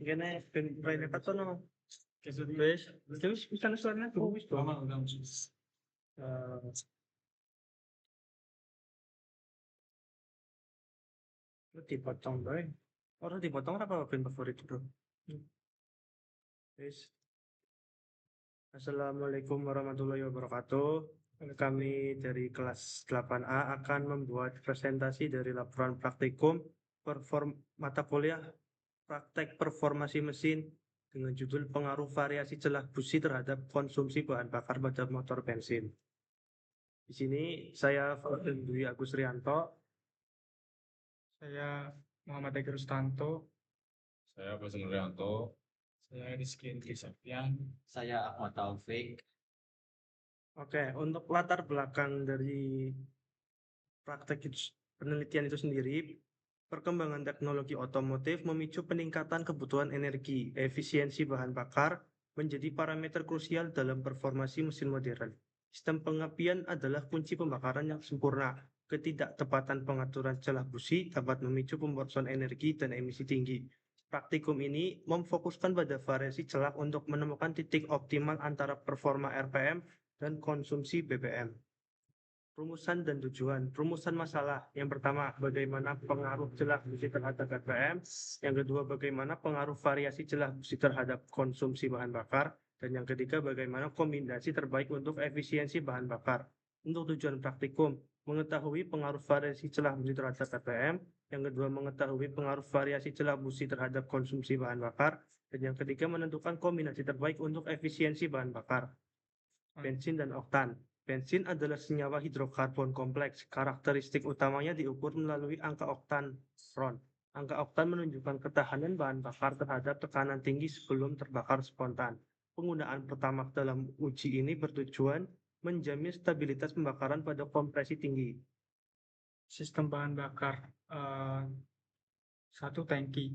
Kene ben prene katono. Wis, wis bisa nusulane tuh wis do. Dipotong bae. Ora dipotong apa ben favorit, Bro? Wis. Assalamualaikum warahmatullahi wabarakatuh. Kami dari kelas 8A akan membuat presentasi dari laporan praktikum mata kuliah praktek performasi mesin dengan judul pengaruh variasi celah busi terhadap konsumsi bahan bakar pada motor bensin. Di sini saya Fadil Dwi Agus Rianto, Saya Muhammad Egi Rustanto, Saya Basul Nuryanto. saya Rizky Indri Septian. Saya Ahmad Taufik. Oke, untuk latar belakang dari praktek penelitian itu sendiri, perkembangan teknologi otomotif memicu peningkatan kebutuhan energi, efisiensi bahan bakar menjadi parameter krusial dalam performasi mesin modern. Sistem pengapian adalah kunci pembakaran yang sempurna. Ketidaktepatan pengaturan celah busi dapat memicu pemborosan energi dan emisi tinggi. Praktikum ini memfokuskan pada variasi celah untuk menemukan titik optimal antara performa RPM dan konsumsi BBM. Rumusan dan tujuan. Rumusan masalah. Yang pertama, bagaimana pengaruh celah busi terhadap RPM. Yang kedua, bagaimana pengaruh variasi celah busi terhadap konsumsi bahan bakar. Dan yang ketiga, bagaimana kombinasi terbaik untuk efisiensi bahan bakar. Untuk tujuan praktikum, mengetahui pengaruh variasi celah busi terhadap RPM. Yang kedua, mengetahui pengaruh variasi celah busi terhadap konsumsi bahan bakar. Dan yang ketiga, menentukan kombinasi terbaik untuk efisiensi bahan bakar. Bensin dan oktan. Bensin adalah senyawa hidrokarbon kompleks. Karakteristik utamanya diukur melalui angka oktan ron. Angka oktan menunjukkan ketahanan bahan bakar terhadap tekanan tinggi sebelum terbakar spontan. Penggunaan pertamax dalam uji ini bertujuan menjamin stabilitas pembakaran pada kompresi tinggi. Sistem bahan bakar satu tangki.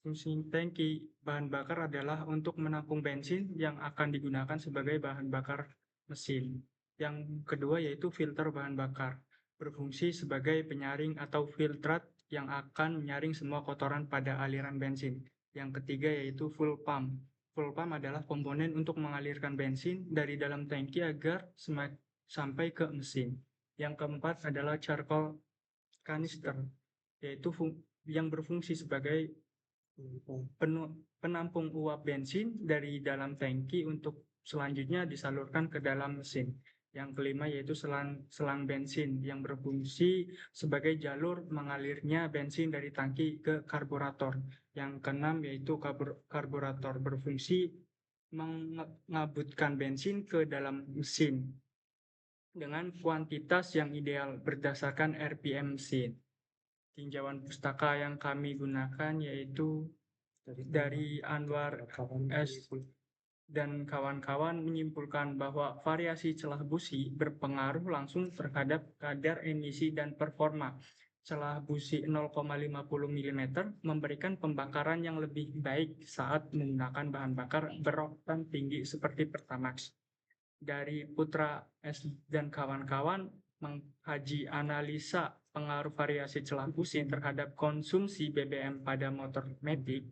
Fungsi tangki bahan bakar adalah untuk menampung bensin yang akan digunakan sebagai bahan bakar mesin. Yang kedua yaitu filter bahan bakar, berfungsi sebagai penyaring atau filtrat yang akan menyaring semua kotoran pada aliran bensin. Yang ketiga yaitu fuel pump. Fuel pump adalah komponen untuk mengalirkan bensin dari dalam tangki agar sampai ke mesin. Yang keempat adalah charcoal canister, yaitu yang berfungsi sebagai penampung uap bensin dari dalam tangki untuk selanjutnya disalurkan ke dalam mesin. Yang kelima yaitu selang bensin yang berfungsi sebagai jalur mengalirnya bensin dari tangki ke karburator. Yang keenam yaitu karburator berfungsi mengabutkan bensin ke dalam mesin dengan kuantitas yang ideal berdasarkan RPM mesin. Tinjauan pustaka yang kami gunakan yaitu dari Anwar S. dan kawan-kawan menyimpulkan bahwa variasi celah busi berpengaruh langsung terhadap kadar emisi dan performa. Celah busi 0,50 mm memberikan pembakaran yang lebih baik saat menggunakan bahan bakar beroktan tinggi seperti Pertamax. Dari Putra S. dan kawan-kawan mengkaji analisa pengaruh variasi celah busi terhadap konsumsi BBM pada motor matic,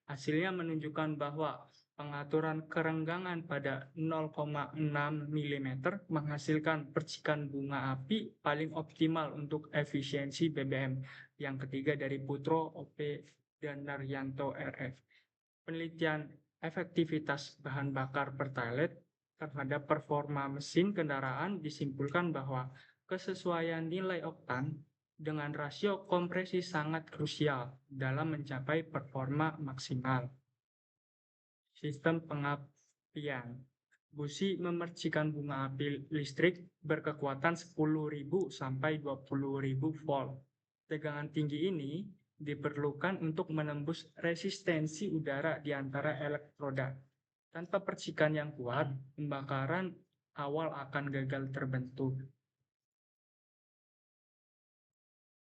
hasilnya menunjukkan bahwa pengaturan kerenggangan pada 0,6 mm menghasilkan percikan bunga api paling optimal untuk efisiensi BBM. Yang ketiga dari Putro, OP, dan Naryanto RF. Penelitian efektivitas bahan bakar pertalite terhadap performa mesin kendaraan disimpulkan bahwa kesesuaian nilai oktan dengan rasio kompresi sangat krusial dalam mencapai performa maksimal. Sistem pengapian. Busi memercikan bunga api listrik berkekuatan 10.000 sampai 20.000 volt. Tegangan tinggi ini diperlukan untuk menembus resistensi udara di antara elektroda. Tanpa percikan yang kuat, pembakaran awal akan gagal terbentuk.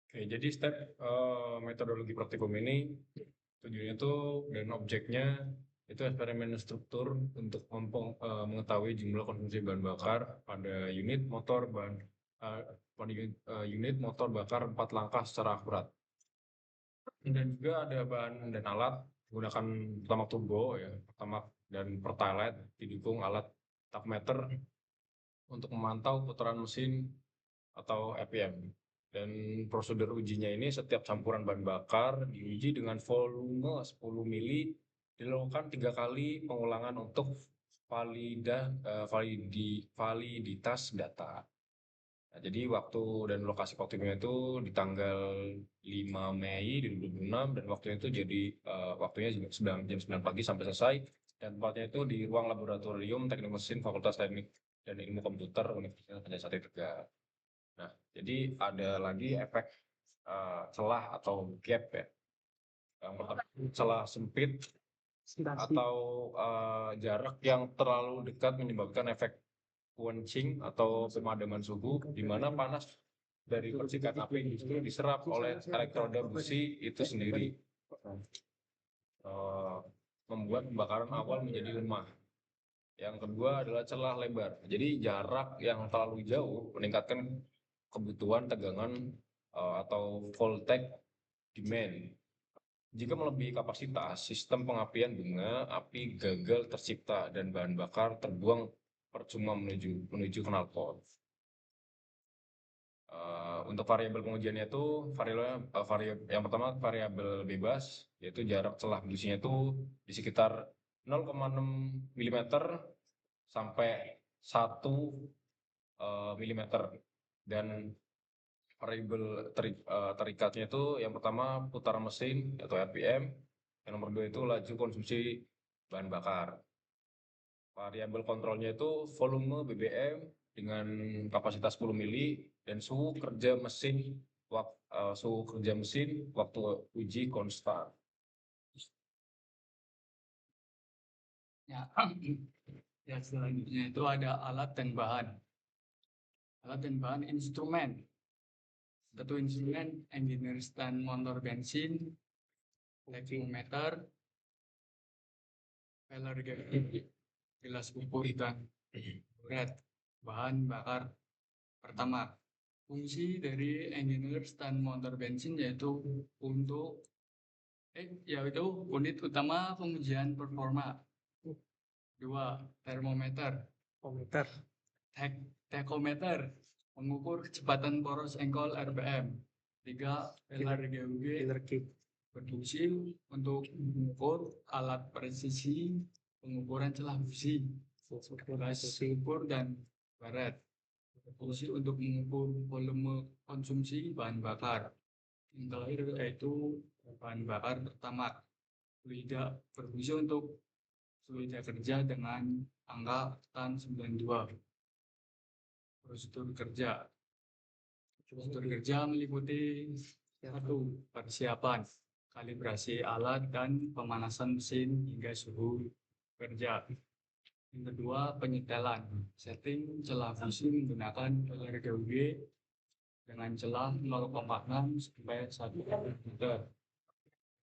Oke, jadi step metodologi praktikum ini tujuannya tuh dan objeknya itu eksperimen struktur untuk mengetahui jumlah konsumsi bahan bakar pada unit motor unit motor bakar 4 langkah secara akurat. Dan juga ada bahan dan alat menggunakan Pertamax Turbo ya, Pertamax dan Pertalite didukung alat tachmeter untuk memantau putaran mesin atau RPM. Dan prosedur ujinya ini setiap campuran bahan bakar diuji dengan volume 10 mili dilakukan 3 kali pengulangan untuk validitas data. Nah, jadi waktu dan lokasi waktunya itu di tanggal 5 Mei 2026 dan waktunya itu jadi waktunya jam 9 pagi sampai selesai, dan tempatnya itu di ruang laboratorium teknik mesin Fakultas Teknik dan Ilmu Komputer Universitas Pancasila Tegal. Nah, jadi ada lagi efek celah atau gap ya. Yang pertama celah sempit atau jarak yang terlalu dekat menyebabkan efek quenching atau pemadaman suhu, di mana panas dari percikan api itu diserap oleh elektroda busi itu sendiri, membuat pembakaran awal menjadi lemah. Yang kedua adalah celah lebar. Jadi jarak yang terlalu jauh meningkatkan kebutuhan tegangan atau voltage demand. Jika melebihi kapasitas, sistem pengapian bunga api gagal tercipta dan bahan bakar terbuang percuma menuju knalpot. Untuk variabel pengujiannya itu yang pertama variabel bebas, yaitu jarak celah businya itu di sekitar 0,6 mm sampai 1 mm, dan variabel terikatnya itu yang pertama putaran mesin atau RPM, yang nomor 2 itu laju konsumsi bahan bakar. Variabel kontrolnya itu volume BBM dengan kapasitas 10 mili dan suhu kerja mesin waktu uji konstan. Ya, ya selanjutnya itu ada alat dan bahan. Alat dan bahan instrumen. Satu instrumen engineer stand motor bensin, thermometer, feller gauge, gelas ukur dan red bahan bakar pertama. Fungsi dari engineer stand motor bensin yaitu yaitu unit utama pengujian performa. 2. Termometer. Tachometer mengukur kecepatan poros engkol RPM. 3. Feller gauge berfungsi untuk mengukur alat presisi pengukuran celah busi, ukur dan baret. Berfungsi untuk mengukur volume konsumsi bahan bakar. Yang terakhir yaitu bahan bakar pertama. Fluida berfungsi untuk fluida kerja dengan angka tan 92. Prosedur kerja. Prosedur kerja meliputi 1. Persiapan, kalibrasi alat dan pemanasan mesin hingga suhu kerja. Yang kedua, penyetelan, setting celah busi menggunakan feller gauge dengan celah 0,6 sampai 1 meter.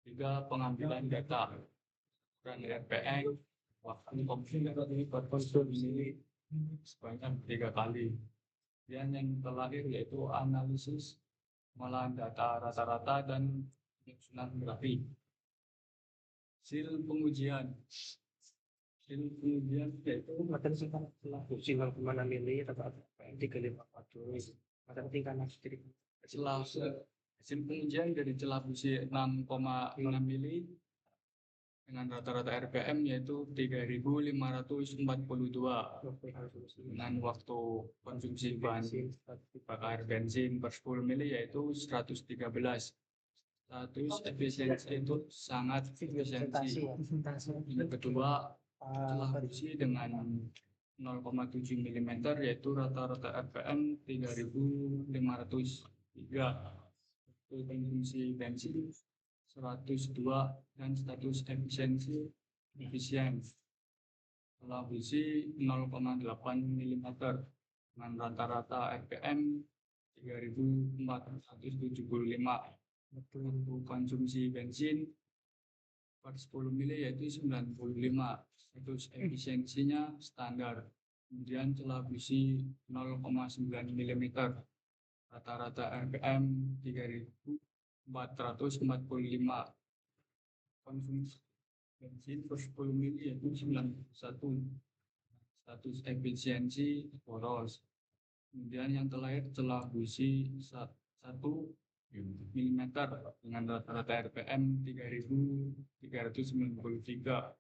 3. Pengambilan data, ukuran RPM, waktu konsumsi sebanyak 3 kali. Dan yang terakhir yaitu analisis pengolahan data rata-rata dan penyusunan grafik. Hasil pengujian yaitu celah busi 0,6 mili atau 3540 pada tingkatan sendiri. hasil pengujian dari celah busi 6,6 mili dengan rata-rata RPM yaitu 3.542 dengan waktu konsumsi bahan bakar bensin per 10 mili yaitu 113. Status efisiensi itu sangat efisiensi. Yang kedua, celah busi dengan 0,7 mm yaitu rata-rata RPM 3.503. Konsumsi bensin 102 dan status efisiensi efisien. Celah busi 0,8 mm dengan rata-rata RPM 3.475. Untuk konsumsi bensin per 10 mili yaitu 95. Status efisiensinya standar. Kemudian celah busi 0,9 mm. Rata-rata RPM 3.445. bensin per 10 mili yaitu 91. Status efisiensi boros. Kemudian yang terakhir celah busi 1 mm dengan rata-rata RPM 3.393.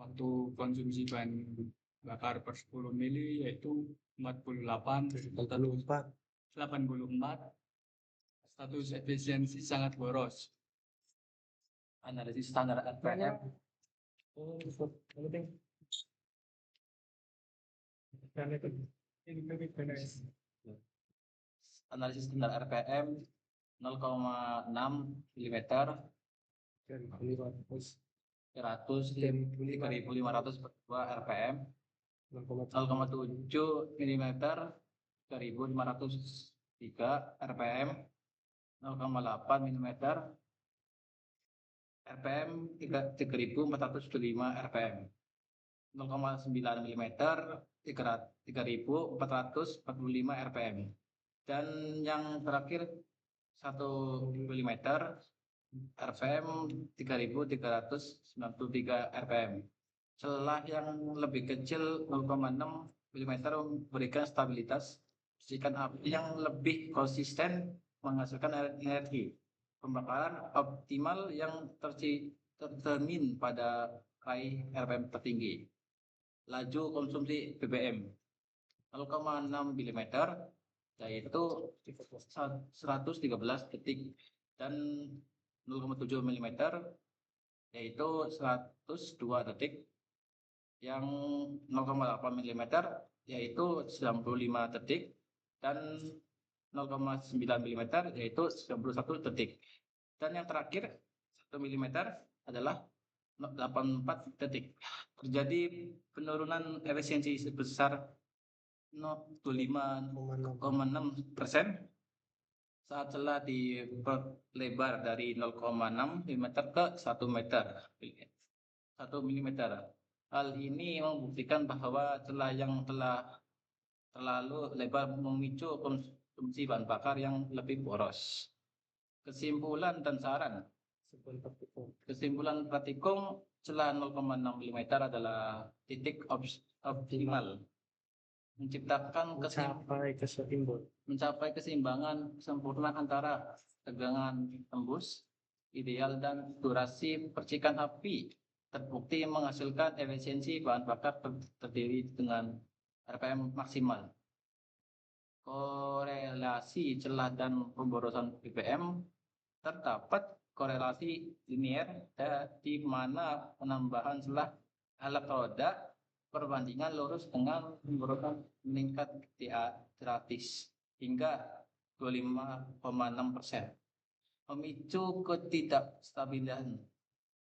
Waktu konsumsi bahan bakar per 10 mili yaitu 48. Status 84. Status efisiensi sangat boros. Analisis standar RPM. Analisis standar RPM 0,6 mm 3.500 per 2 RPM 0,7 mm 3.503 RPM 0,8 mm RPM 3.425 RPM 0,9 mm 3.445 RPM dan yang terakhir 1 mm RPM 3.393 RPM. Celah yang lebih kecil 0,6 mm memberikan stabilitas percikan api yang lebih konsisten menghasilkan energi pembakaran optimal yang tercermin pada raih RPM tertinggi. Laju konsumsi BBM 0,6 mm yaitu 113 detik dan 0,7 mm yaitu 102 detik, yang 0,8 mm yaitu 95 detik dan 0,9 mm yaitu 91 detik, dan yang terakhir 1 mm adalah 84 detik. Terjadi penurunan efisiensi sebesar 25,6% saat celah diperlebar dari 0,6 mm ke 1 meter 1 mm. Hal ini membuktikan bahwa celah yang telah terlalu lebar memicu konsumsi bahan bakar yang lebih boros. Kesimpulan dan saran. Kesimpulan praktikum, celah 0,6 mm adalah titik optimal mencapai keseimbangan sempurna antara tegangan tembus ideal dan durasi percikan api, terbukti menghasilkan efisiensi bahan bakar terdiri dengan RPM maksimal. Korelasi celah dan pemborosan BBM terdapat korelasi linier di mana penambahan celah elektroda perbandingan lurus dengan pemborosan meningkat gratis hingga 25,6%, memicu ketidakstabilan.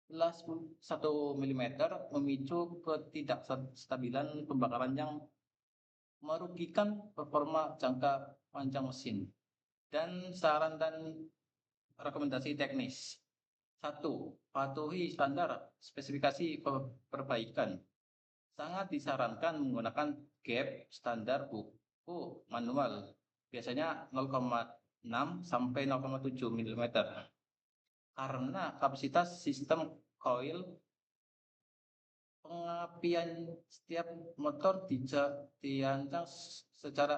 Celah 1 mm memicu ketidakstabilan pembakaran yang merugikan performa jangka panjang mesin. Dan saran dan rekomendasi teknis. 1. Patuhi standar spesifikasi perbaikan. Sangat disarankan menggunakan gap standar buku manual, biasanya 0,6 sampai 0,7 mm, karena kapasitas sistem coil pengapian setiap motor dirancang secara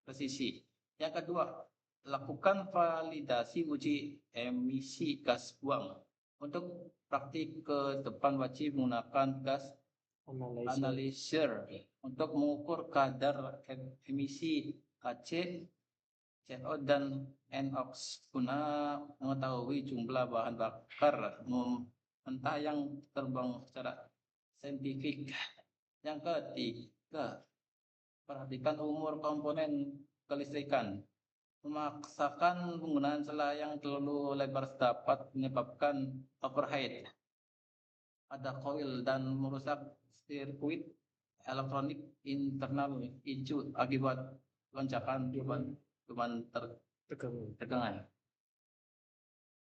presisi. Yang kedua, lakukan validasi uji emisi gas buang. Untuk praktik ke depan wajib menggunakan gas analyzer untuk mengukur kadar emisi KC, CO dan NOx guna mengetahui jumlah bahan bakar mentah yang terbang secara saintifik. Yang ketiga, perhatikan umur komponen kelistrikan. Memaksakan penggunaan celah yang terlalu lebar dapat menyebabkan overheat pada coil dan merusak sirkuit elektronik internal ECU akibat lonjakan beban tegangan.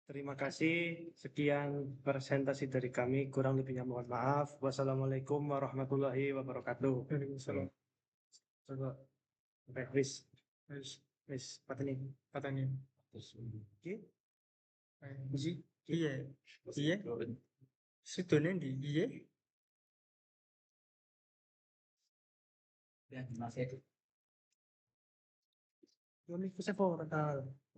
Terima kasih. Sekian presentasi dari kami. Kurang lebihnya mohon maaf. Wassalamualaikum warahmatullahi wabarakatuh. Waalaikumsalam. Coba. Oke, wis, pateni. Katanya. Oke. Iya. Iya. Situne di iye. Dan masih Yo miku se portal.